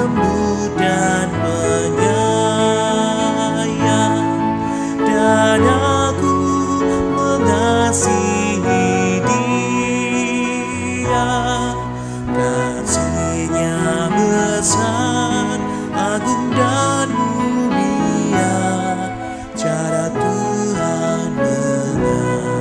lembut dan penyayang, dan aku mengasihi Dia. Kasih-Nya besar, agung dan mulia, cara Tuhan mengasihiku.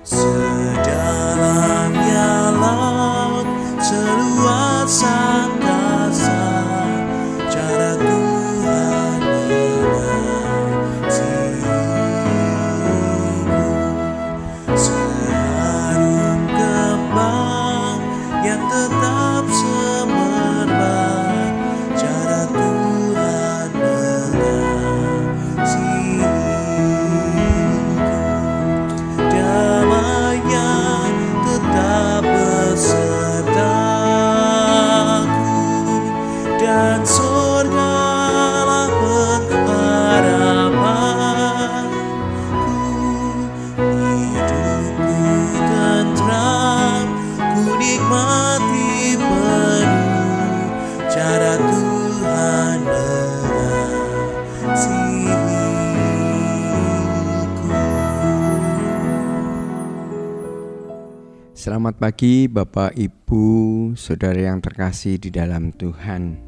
Sedalamnya laut, seluas angkasa, cara Tuhan mengasihiku. Seharum kembang yang tetap semerbak, cara Tuhan mengasihiku. Damai-Nya tetap besertaku, dan surgalah pengharapanku. Hidupku tentram, ku nikmati penuh, cara Tuhan mengasihiku. Selamat pagi Bapak, Ibu, Saudara yang terkasih di dalam Tuhan.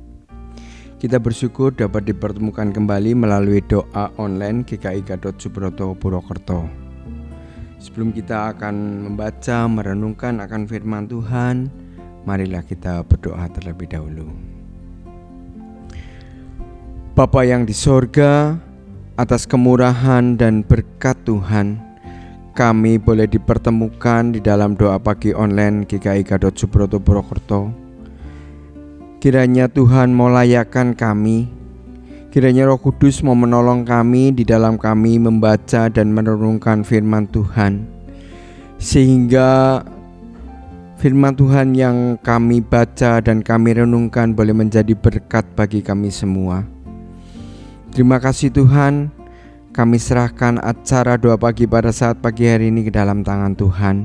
Kita bersyukur dapat dipertemukan kembali melalui doa online GKI Gatot Subroto Purwokerto. Sebelum kita akan membaca, merenungkan akan firman Tuhan, marilah kita berdoa terlebih dahulu. Bapa yang di sorga, atas kemurahan dan berkat Tuhan, kami boleh dipertemukan di dalam doa pagi online GKI Gatot Subroto Purwokerto. Kiranya Tuhan mau layakkan kami, kiranya Roh Kudus mau menolong kami di dalam kami membaca dan merenungkan firman Tuhan, sehingga firman Tuhan yang kami baca dan kami renungkan boleh menjadi berkat bagi kami semua. Terima kasih Tuhan, kami serahkan acara doa pagi pada saat pagi hari ini ke dalam tangan Tuhan.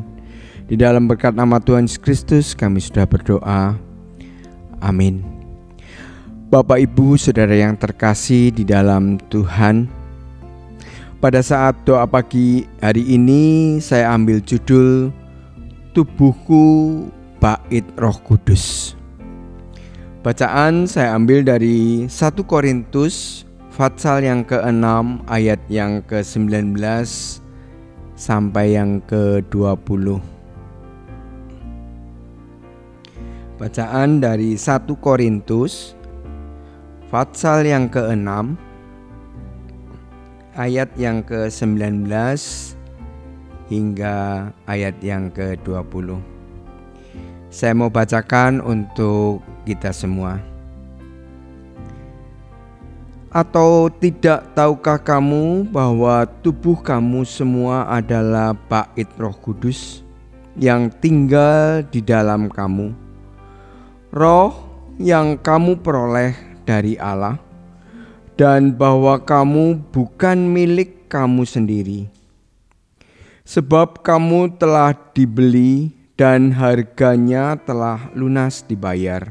Di dalam berkat nama Tuhan Yesus Kristus kami sudah berdoa. Amin. Bapak, Ibu, Saudara yang terkasih di dalam Tuhan, pada saat doa pagi hari ini saya ambil judul Tubuhku Bait Roh Kudus. Bacaan saya ambil dari 1 Korintus pasal yang ke-6 ayat yang ke-19 sampai yang ke-20. Bacaan dari 1 Korintus pasal yang ke-6 ayat yang ke-19 hingga ayat yang ke-20. Saya mau bacakan untuk kita semua. Atau tidak tahukah kamu bahwa tubuh kamu semua adalah bait Roh Kudus yang tinggal di dalam kamu, Roh yang kamu peroleh dari Allah, dan bahwa kamu bukan milik kamu sendiri, sebab kamu telah dibeli dan harganya telah lunas dibayar.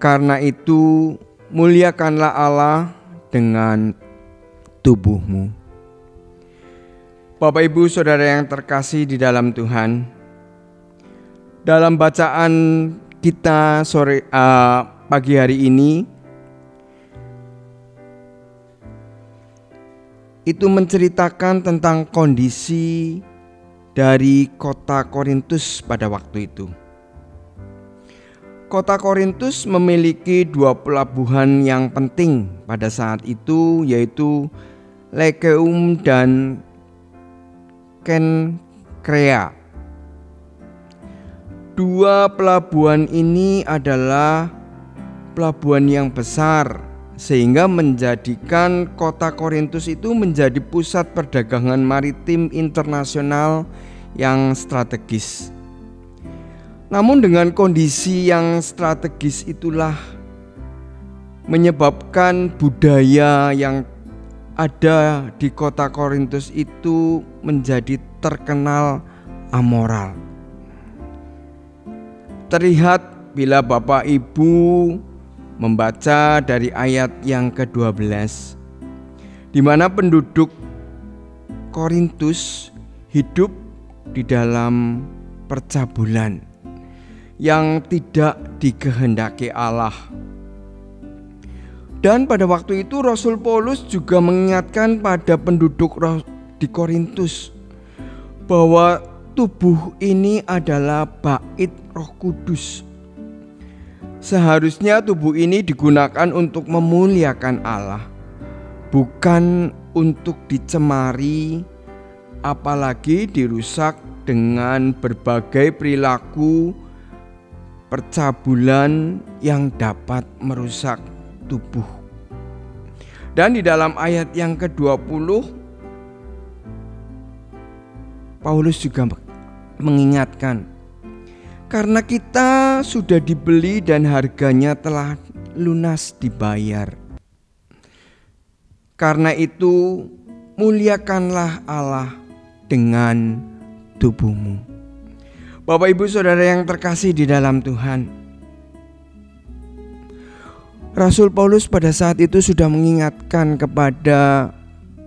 Karena itu muliakanlah Allah dengan tubuhmu. Bapak, Ibu, Saudara yang terkasih di dalam Tuhan, dalam bacaan kita pagi hari ini itu menceritakan tentang kondisi dari kota Korintus pada waktu itu. Kota Korintus memiliki 2 pelabuhan yang penting pada saat itu, yaitu Lekeum dan Kenkrea. 2 pelabuhan ini adalah pelabuhan yang besar, sehingga menjadikan kota Korintus itu menjadi pusat perdagangan maritim internasional yang strategis. Namun dengan kondisi yang strategis itulah menyebabkan budaya yang ada di kota Korintus itu menjadi terkenal amoral. Terlihat bila Bapak Ibu membaca dari ayat yang ke-12, di mana penduduk Korintus hidup di dalam percabulan yang tidak dikehendaki Allah. Dan pada waktu itu Rasul Paulus juga mengingatkan pada penduduk di Korintus bahwa tubuh ini adalah bait Roh Kudus. Seharusnya tubuh ini digunakan untuk memuliakan Allah, bukan untuk dicemari, apalagi dirusak dengan berbagai perilaku percabulan yang dapat merusak tubuh. Dan di dalam ayat yang ke-20 Paulus juga mengingatkan, karena kita sudah dibeli dan harganya telah lunas dibayar. Karena itu muliakanlah Allah dengan tubuhmu. Bapak Ibu Saudara yang terkasih di dalam Tuhan, Rasul Paulus pada saat itu sudah mengingatkan kepada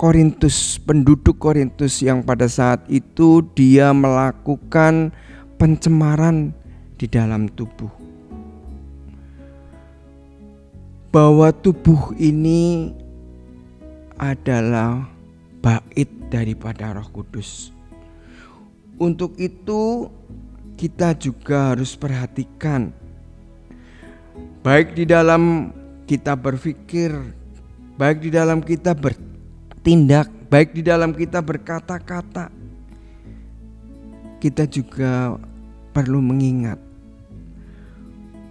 Korintus, penduduk Korintus yang pada saat itu dia melakukan pencemaran di dalam tubuh, bahwa tubuh ini adalah bait daripada Roh Kudus. Untuk itu kita juga harus perhatikan, baik di dalam kita berpikir, baik di dalam kita bertindak, baik di dalam kita berkata-kata. Kita juga perlu mengingat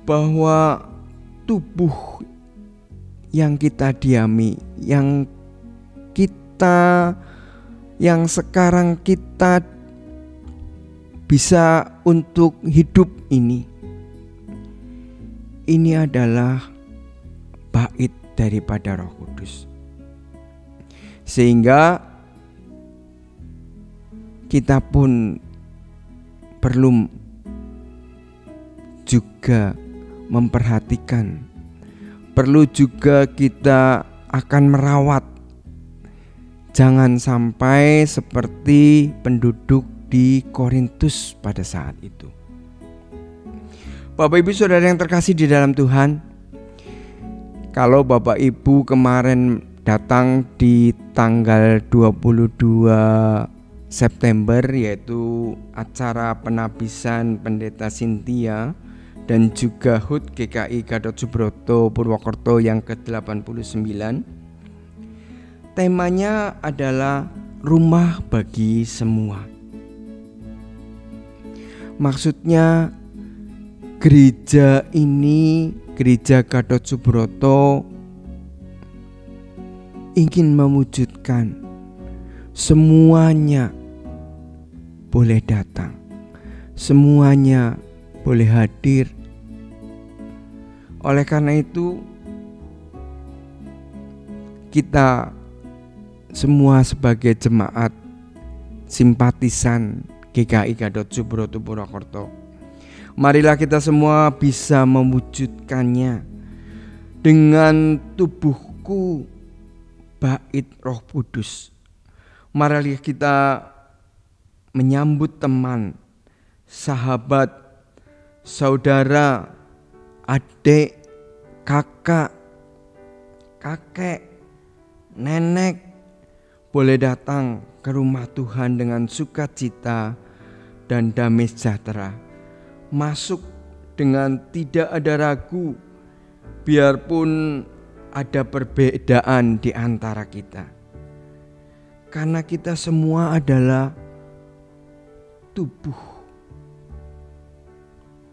bahwa tubuh yang kita diami, yang sekarang kita bisa untuk hidup ini adalah bait daripada Roh Kudus. Sehingga kita pun perlu juga memperhatikan, perlu juga kita akan merawat, jangan sampai seperti penduduk di Korintus pada saat itu. Bapak Ibu Saudara yang terkasih di dalam Tuhan, kalau Bapak Ibu kemarin datang di tanggal 22 September, yaitu acara penabisan Pendeta Cynthia dan juga HUT GKI Gatot Subroto Purwokerto yang ke-89, temanya adalah rumah bagi semua. Maksudnya gereja ini, gereja Gatot Subroto, ingin mewujudkan semuanya boleh datang, semuanya boleh hadir. Oleh karena itu, kita semua sebagai jemaat simpatisan GKI Gatot Subroto Purwokerto, marilah kita semua bisa mewujudkannya dengan tubuhku bait Roh Kudus. Marilah kita menyambut teman, sahabat, saudara, adik, kakak, kakek, nenek boleh datang ke rumah Tuhan dengan sukacita dan damai sejahtera. Masuk dengan tidak ada ragu, biarpun ada perbedaan di antara kita, karena kita semua adalah tubuh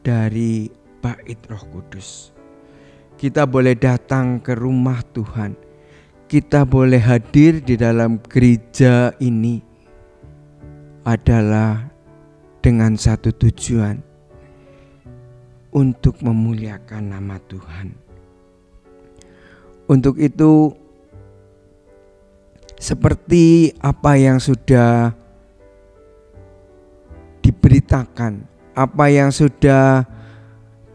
dari bait Roh Kudus. Kita boleh datang ke rumah Tuhan, kita boleh hadir di dalam gereja ini adalah dengan satu tujuan, untuk memuliakan nama Tuhan. Untuk itu seperti apa yang sudah diberitakan, apa yang sudah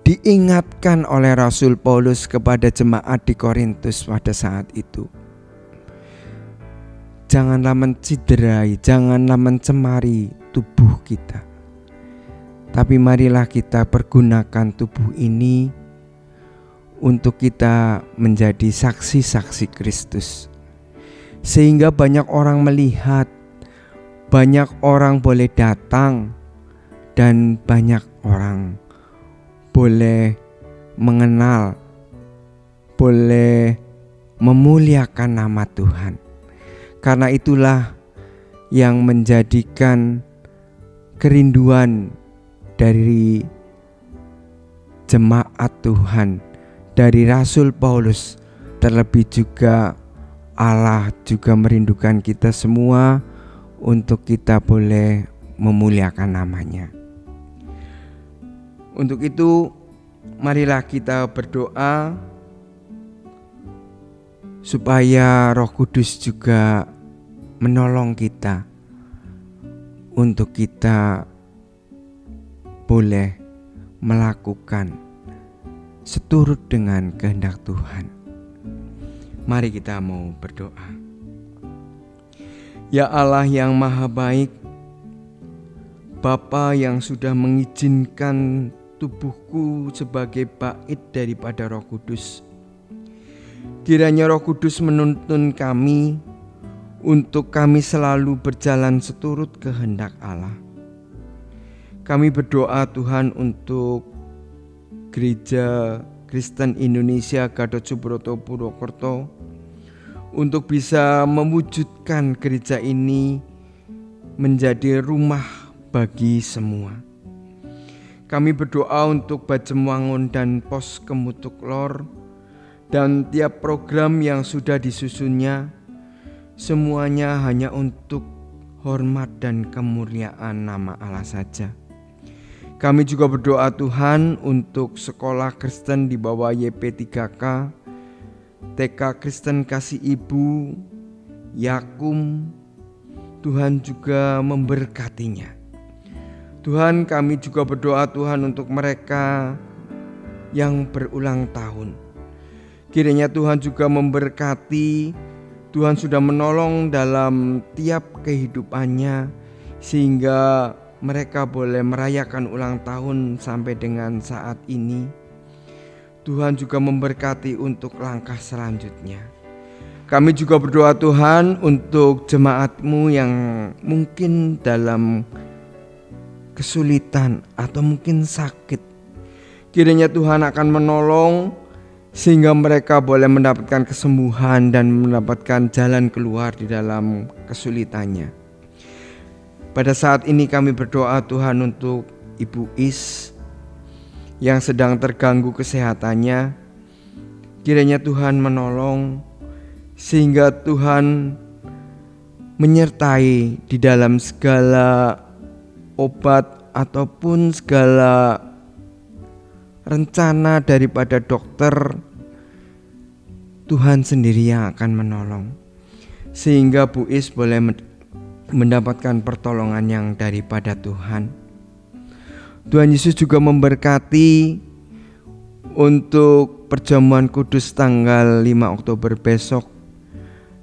diingatkan oleh Rasul Paulus kepada jemaat di Korintus pada saat itu. Janganlah menciderai, janganlah mencemari tubuh kita, tapi marilah kita pergunakan tubuh ini untuk kita menjadi saksi-saksi Kristus, sehingga banyak orang melihat, banyak orang boleh datang, dan banyak orang boleh mengenal, boleh memuliakan nama Tuhan. Karena itulah yang menjadikan kerinduan dari jemaat Tuhan, dari Rasul Paulus, terlebih juga Allah juga merindukan kita semua untuk kita boleh memuliakan namanya. Untuk itu, marilah kita berdoa supaya Roh Kudus juga menolong kita untuk kita boleh melakukan seturut dengan kehendak Tuhan. Mari kita mau berdoa. Ya Allah yang maha baik, Bapa yang sudah mengizinkan tubuhku sebagai bait daripada Roh Kudus, kiranya Roh Kudus menuntun kami untuk kami selalu berjalan seturut kehendak Allah. Kami berdoa Tuhan untuk Gereja Kristen Indonesia Gatot Subroto Purwokerto, untuk bisa mewujudkan gereja ini menjadi rumah bagi semua. Kami berdoa untuk Bajemwangun dan Pos Kemutuk Lor dan tiap program yang sudah disusunnya, semuanya hanya untuk hormat dan kemuliaan nama Allah saja. Kami juga berdoa Tuhan untuk sekolah Kristen di bawah YP3K, TK Kristen Kasih Ibu, Yakum. Tuhan juga memberkatinya. Tuhan, kami juga berdoa Tuhan untuk mereka yang berulang tahun. Kiranya Tuhan juga memberkati. Tuhan sudah menolong dalam tiap kehidupannya, sehingga mereka boleh merayakan ulang tahun sampai dengan saat ini. Tuhan juga memberkati untuk langkah selanjutnya. Kami juga berdoa Tuhan untuk jemaat-Mu yang mungkin dalam kesulitan atau mungkin sakit. Kiranya Tuhan akan menolong sehingga mereka boleh mendapatkan kesembuhan dan mendapatkan jalan keluar di dalam kesulitannya. Pada saat ini kami berdoa Tuhan untuk Ibu Is yang sedang terganggu kesehatannya. Kiranya Tuhan menolong sehingga Tuhan menyertai di dalam segala obat ataupun segala rencana daripada dokter. Tuhan sendiri yang akan menolong sehingga Bu Is boleh mendapatkan pertolongan yang daripada Tuhan. Tuhan Yesus juga memberkati untuk perjamuan kudus tanggal 5 Oktober besok,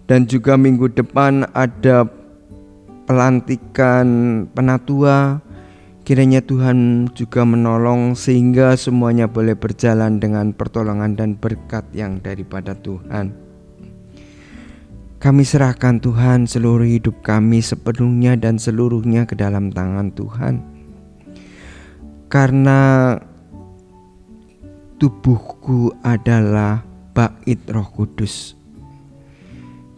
dan juga minggu depan ada pelantikan penatua. Kiranya Tuhan juga menolong sehingga semuanya boleh berjalan dengan pertolongan dan berkat yang daripada Tuhan. Kami serahkan Tuhan seluruh hidup kami sepenuhnya dan seluruhnya ke dalam tangan Tuhan. Karena tubuhku adalah bait Roh Kudus.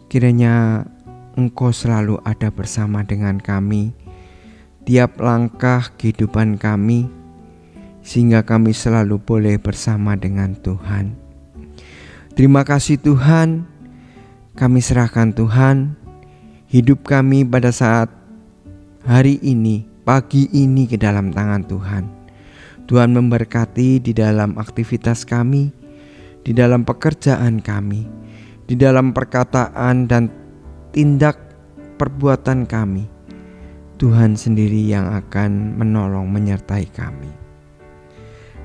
Kiranya Engkau selalu ada bersama dengan kami tiap langkah kehidupan kami, sehingga kami selalu boleh bersama dengan Tuhan. Terima kasih Tuhan. Kami serahkan Tuhan hidup kami pada saat hari ini, pagi ini ke dalam tangan Tuhan. Tuhan memberkati di dalam aktivitas kami, di dalam pekerjaan kami, di dalam perkataan dan tindak perbuatan kami, Tuhan sendiri yang akan menolong menyertai kami.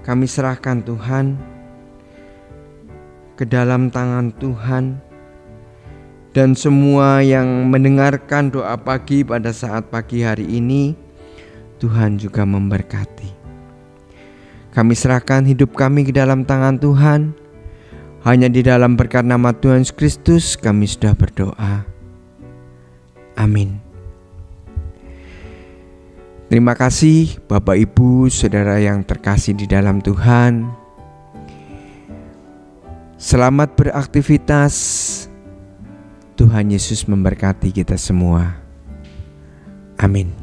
Kami serahkan Tuhan ke dalam tangan Tuhan, dan semua yang mendengarkan doa pagi pada saat pagi hari ini, Tuhan juga memberkati. Kami serahkan hidup kami ke dalam tangan Tuhan. Hanya di dalam berkat nama Tuhan Yesus Kristus kami sudah berdoa. Amin. Terima kasih Bapak Ibu Saudara yang terkasih di dalam Tuhan. Selamat beraktivitas. Tuhan Yesus memberkati kita semua. Amin.